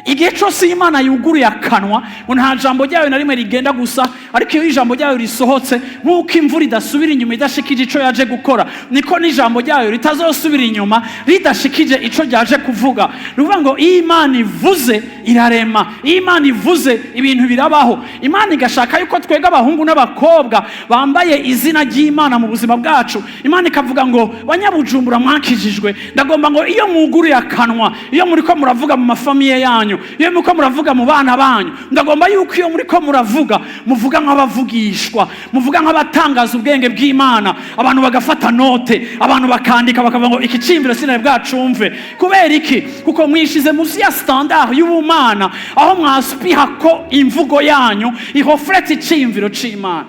igihe cyose Imana yuguruye akanwa ngo nta jambo ryayo na rimwe rigenda gusa, ariko iyo ijambo ryayo risohotse nk'uko imvura idasubira inyuma idashikije icyo yaje gukora, niko n'ijambo ryayo ritazosubira inyuma ridashikije icyo ryaje kuvuga. Ni ukuvuga ngo iyo Imana ivuze irarema, iyo Imana ivuze ibintu birabaho. Imana igashaka yuko twega abahungu n'abakobwa bambaye izina ry'Imana mu buzima bwacu. Imana ikavuga ngo banyabujumbura mwakijijwe, ndagomba ngo iyo mwuguruye akanwa, iyo muriko muravuga mu mafamiye yanyu, iyo muriko muravuga mu bana banyu, ndagomba yuko iyo muriko muravuga muvuga nk'abavugishwa, muvuga nk'abatangaza ubwenge bw'Imana, abantu bagafata note, abantu bakandika bakavuga ngo iki cimviro sinari bwacumve. Kubera iki? Kuko mwishize muzi ya standard y'ubumana, aho mwaspiha ko imvugo yanyu ihofrete icimviro c'Imana.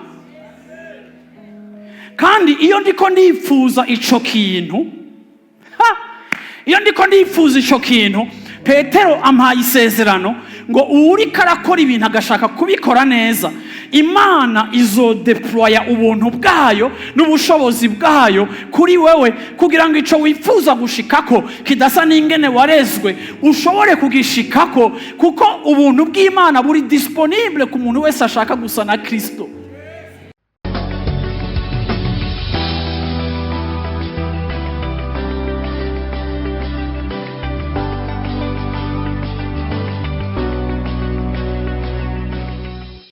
Kandi iyo ndiko ndipfuza ico kintu, iyo ndiko ndipfuza ico kintu, Petero ampaye isezerano ngo uriko arakora ibintu agashaka kubikora neza, Imana izodeploya ubuntu bwayo n'ubushobozi bwayo kuri wewe, kugira ngo ico wifuza gushikako kidasa n'ingene warezwe ushobore kugishikako, kuko ubuntu bw'Imana buri disponible ku muntu wese ashaka gusa na Kristo.